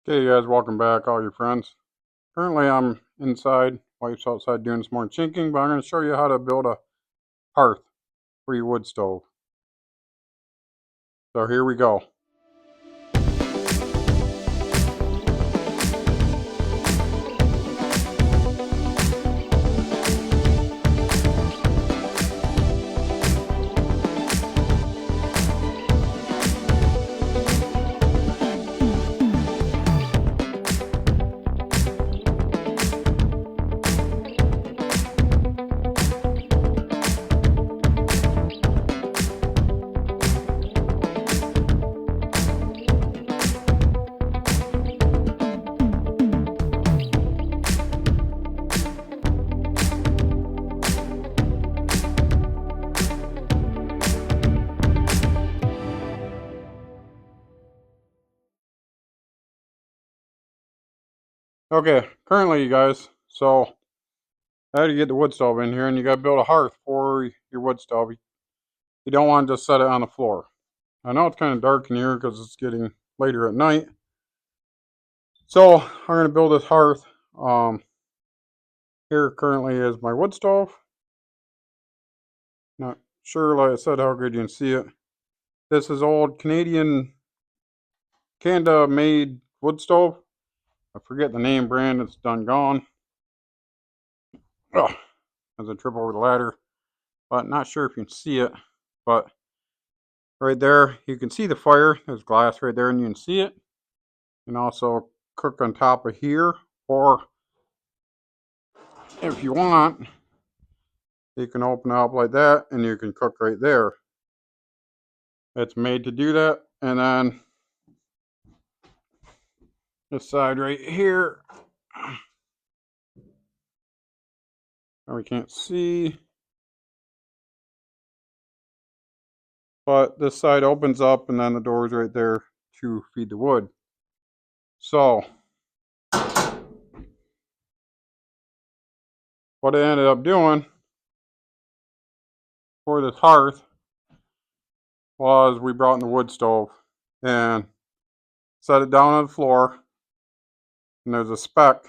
Okay, you guys, welcome back, all your friends. Currently, I'm inside. Wife's outside doing some more chinking, but I'm going to show you how to build a hearth for your wood stove. So here we go. Okay, currently, you guys, so I had to get the wood stove in here, and you got to build a hearth for your wood stove. You don't want to just set it on the floor. I know it's kind of dark in here because it's getting later at night. So I'm going to build this hearth. Here currently is my wood stove. Not sure, like I said, how good you can see it. This is old Canada made wood stove. I forget the name brand, it's done gone. Ugh, as I trip over the ladder. But not sure if you can see it. But right there, you can see the fire. There's glass right there and you can see it. You can also cook on top of here. Or if you want, you can open it up like that and you can cook right there. It's made to do that. And then this side right here, we can't see. But this side opens up and then the door is right there to feed the wood. So what I ended up doing for this hearth was we brought in the wood stove and set it down on the floor, and there's a spec.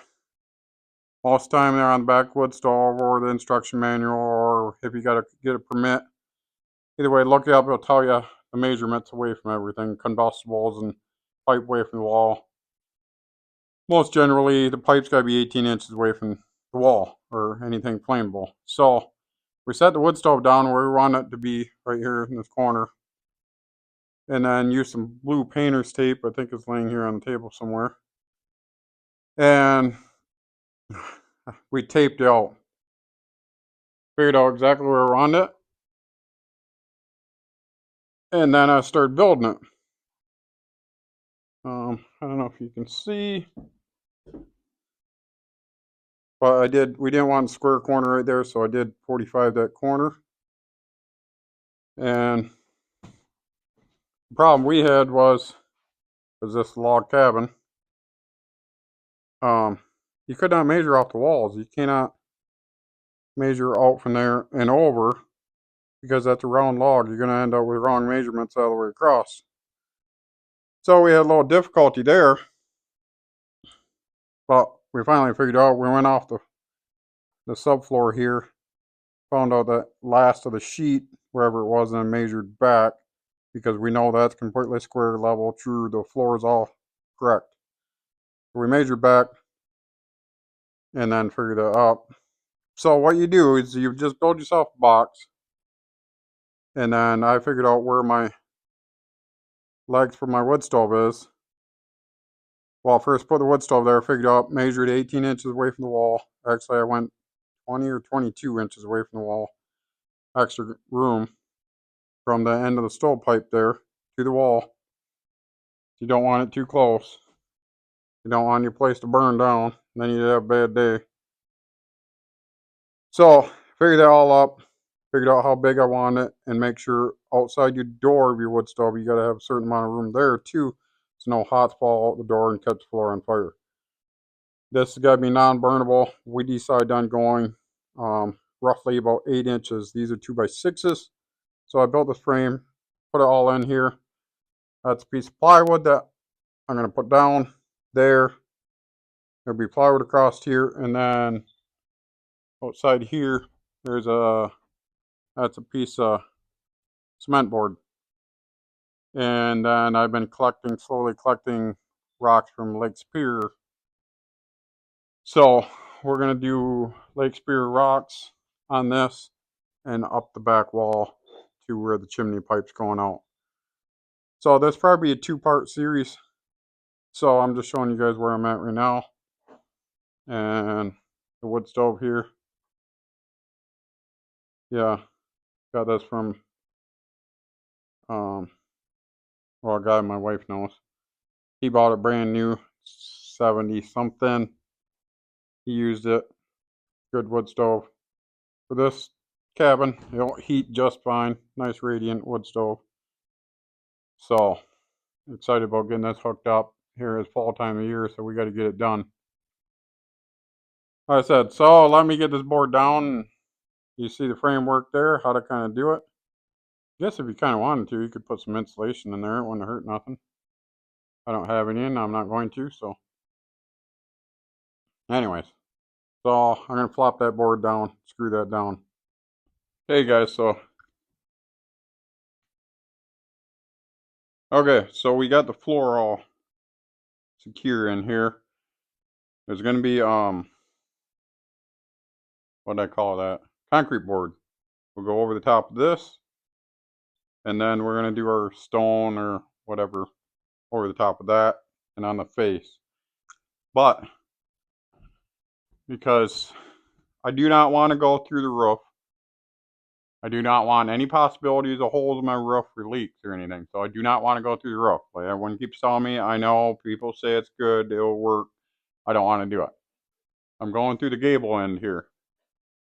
Most of the time they're on the back wood stove or the instruction manual, or if you got to get a permit. Either way, look it up, it'll tell you the measurements away from everything, combustibles and pipe away from the wall. Most generally, the pipe's got to be 18 inches away from the wall or anything flammable. So we set the wood stove down where we want it to be, right here in this corner. And then use some blue painter's tape. I think it's laying here on the table somewhere. And we taped it out. Figured out exactly where we wanted it. And then I started building it. I don't know if you can see. But we didn't want a square corner right there, so I did 45 that corner. And the problem we had was this log cabin. You could not measure off the walls. You cannot measure out from there and over because that's a round log. You're going to end up with wrong measurements all the way across. So we had a little difficulty there, but we finally figured out. We went off the subfloor here, found out that last of the sheet, wherever it was, and measured back because we know that's completely square, level, true. The floor is all correct. So we measured back and then figured it out. So what you do is you just build yourself a box, and then I figured out where my legs for my wood stove is. Well, first put the wood stove there, figured out, measured 18 inches away from the wall. Actually, I went 20 or 22 inches away from the wall. Extra room from the end of the stovepipe there to the wall. You don't want it too close. You don't want your place to burn down. Then you'd have a bad day. So, figured that all up. Figured out how big I want it, and make sure outside your door of your wood stove, you got to have a certain amount of room there too, so no hots fall out the door and catch the floor on fire. This has got to be non-burnable. We decided on going roughly about 8 inches. These are 2x6s. So I built this frame, put it all in here. That's a piece of plywood that I'm going to put down. there. There'll be plywood across here, and then outside here, there's that's a piece of cement board. And then I've been slowly collecting rocks from Lake Superior. So we're gonna do Lake Superior rocks on this and up the back wall to where the chimney pipe's going out. So this probably a two-part series. So I'm just showing you guys where I'm at right now. And the wood stove here. Yeah, got this from well, a guy my wife knows. He bought it brand new, 70 something. He used it. Good wood stove. For this cabin, it'll heat just fine. Nice radiant wood stove. So excited about getting this hooked up. Here is fall time of year, so we got to get it done. Like I said, so let me get this board down. You see the framework there, how to kind of do it. I guess if you kind of wanted to, you could put some insulation in there. It wouldn't hurt nothing. I don't have any and I'm not going to, so. Anyways, so I'm going to flop that board down, screw that down. Hey guys, so. Okay, so we got the floor all secure in here. There's going to be, what do I call that? Concrete board. We'll go over the top of this. And then we're going to do our stone or whatever over the top of that and on the face. But because I do not want to go through the roof. I do not want any possibilities of holes in my roof or leaks or anything. So I do not want to go through the roof. Like everyone keeps telling me, I know people say it's good, it'll work. I don't want to do it. I'm going through the gable end here.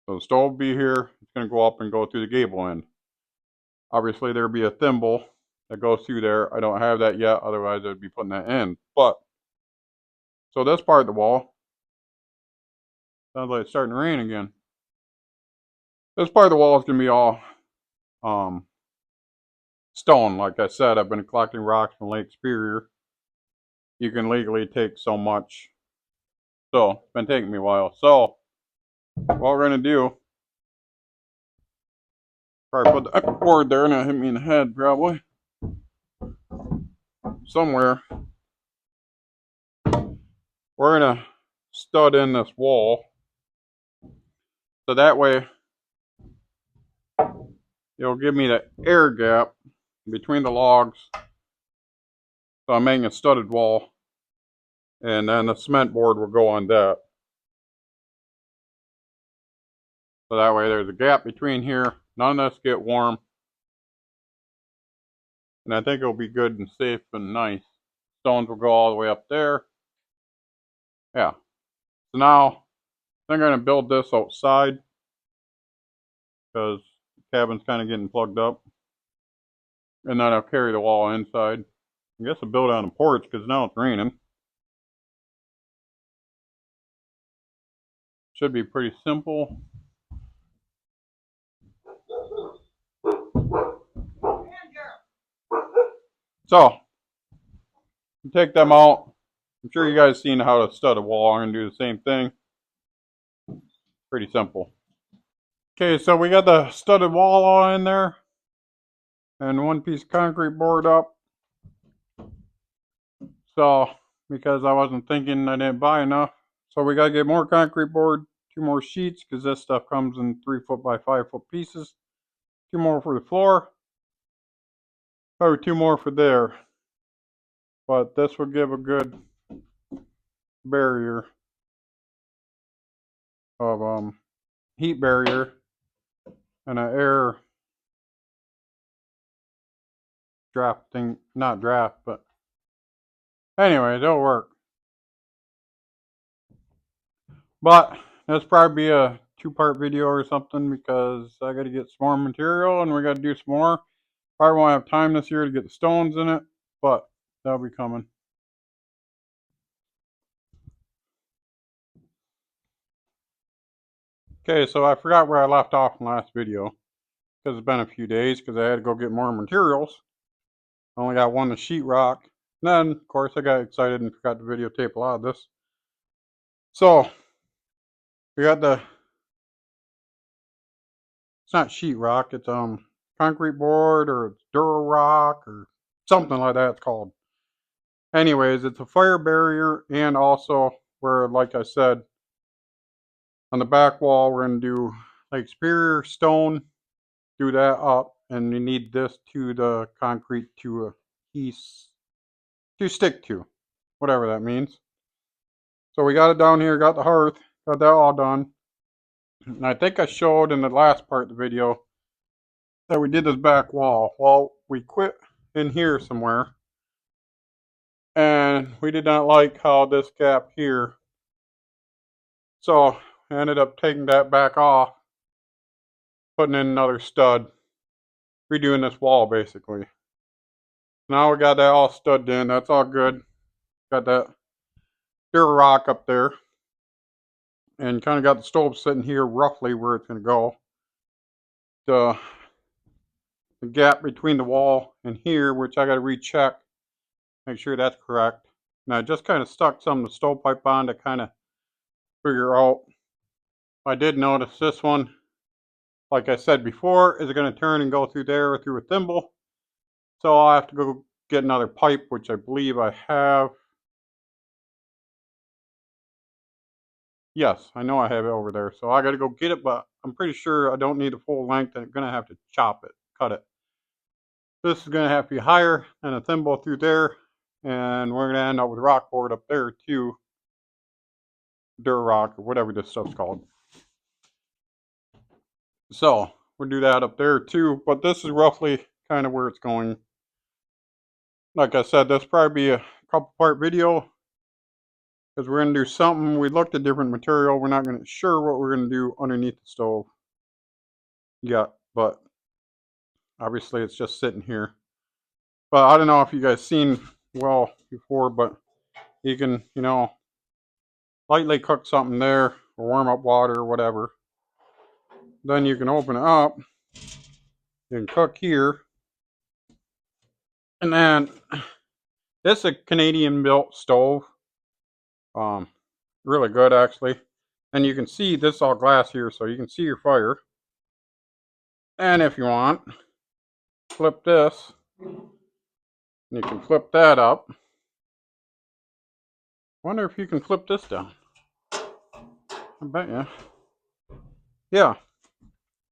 So the stove will be here. It's going to go up and go through the gable end. Obviously there'll be a thimble that goes through there. I don't have that yet. Otherwise I'd be putting that in. But, so this part of the wall, sounds like it's starting to rain again. This part of the wall is going to be all stone. Like I said, I've been collecting rocks from Lake Superior. You can legally take so much. So, it's been taking me a while. So, what we're going to do, probably put the board there and it'll hit me in the head, probably. Somewhere. We're going to stud in this wall. So that way, it'll give me the air gap between the logs. So I'm making a studded wall. And then the cement board will go on that. So that way there's a gap between here. None of this get warm. And I think it'll be good and safe and nice. Stones will go all the way up there. Yeah. So now, I'm going to build this outside. Because the cabin's kind of getting plugged up. And then I'll carry the wall inside. I guess I'll build it on the porch because now it's raining. Should be pretty simple. So, take them out. I'm sure you guys seen how to stud a wall. I'm going to do the same thing. Pretty simple. Okay, so we got the studded wall all in there. And one piece of concrete board up. So, because I wasn't thinking, I didn't buy enough. So we got to get more concrete board, 2 more sheets, because this stuff comes in 3 foot by 5 foot pieces. 2 more for the floor. Or 2 more for there. But this will give a good barrier of heat barrier and an air draft thing, not draft, but anyway, it'll work. But this probably be a 2-part video or something because I got to get some more material and we got to do some more. Probably won't have time this year to get the stones in it, but that'll be coming. Okay, so I forgot where I left off in the last video because it's been a few days because I had to go get more materials. I only got 1 of sheetrock And then, of course, I got excited and forgot to videotape a lot of this. So, we got it's not sheetrock, it's concrete board or it's Durarock or something like that it's called. Anyways, it's a fire barrier, and also where, like I said, on the back wall we're going to do like superior stone, do that up, and you need this to the concrete to piece to stick to, whatever that means. So we got it down here, got the hearth, got that all done. And I think I showed in the last part of the video that we did this back wall. Well, we quit in here somewhere, and we did not like how this gap here, so I ended up taking that back off, putting in another stud, redoing this wall basically. Now we got that all studded in, that's all good. Got that Durarock up there, and kind of got the stove sitting here roughly where it's going to go. The gap between the wall and here, which I got to recheck, make sure that's correct. And I just kind of stuck some of the stovepipe on to kind of figure out. I did notice this one, like I said before, is going to turn and go through there through a thimble. So I'll have to go get another pipe, which I believe I have. Yes, I know I have it over there. So I got to go get it, but I'm pretty sure I don't need the full length, and I'm going to have to chop it, cut it. This is going to have to be higher than a thimble through there, and we're going to end up with rock board up there too. Durarock or whatever this stuff's called. So we'll do that up there too, but this is roughly kind of where it's going. Like I said, this will probably be a couple part video, because we're going to do something. We looked at different material. We're not going to sure what we're going to do underneath the stove yet, but obviously it's just sitting here. But I don't know if you guys seen well before, but you can, lightly cook something there or warm up water or whatever. Then you can open it up. You can cook here. And then this is a Canadian built stove. Really good actually. And you can see this is all glass here, so you can see your fire. And if you want, flip this. And you can flip that up. Wonder if you can flip this down. I bet you. Yeah.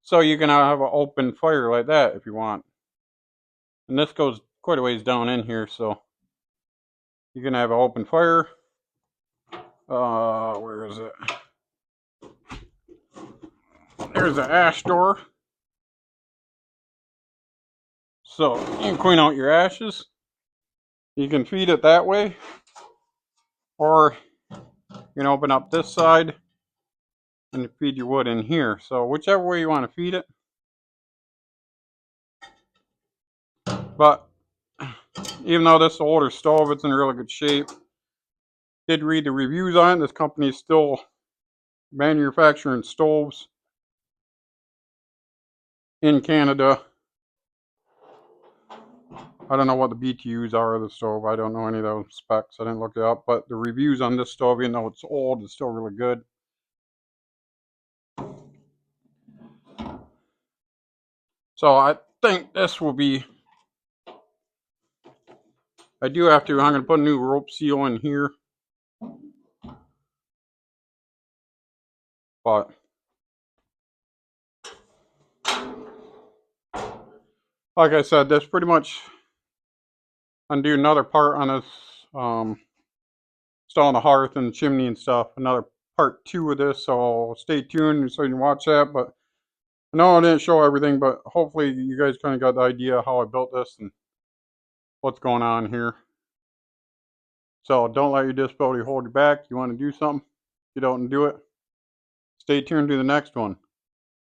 So you can have an open fire like that if you want. And this goes quite a ways down in here, so you can have an open fire. Where is it? There's the ash door. So you can clean out your ashes. You can feed it that way. Or you can open up this side and feed your wood in here. So whichever way you want to feed it. But even though this is an older stove, it's in really good shape. Did read the reviews on it. This company is still manufacturing stoves in Canada. I don't know what the BTUs are of the stove. I don't know any of those specs. I didn't look it up. But the reviews on this stove, even though it's old, it's still really good. So I think this will be... I'm going to put a new rope seal in here. But like I said, that's pretty much... I'm going to do another part on this, installing the hearth and the chimney and stuff. Another part 2 of this, so stay tuned so you can watch that. But I know I didn't show everything, but hopefully you guys kind of got the idea how I built this and what's going on here. So don't let your disability hold you back. You want to do something, get out and do it. Stay tuned to the next one.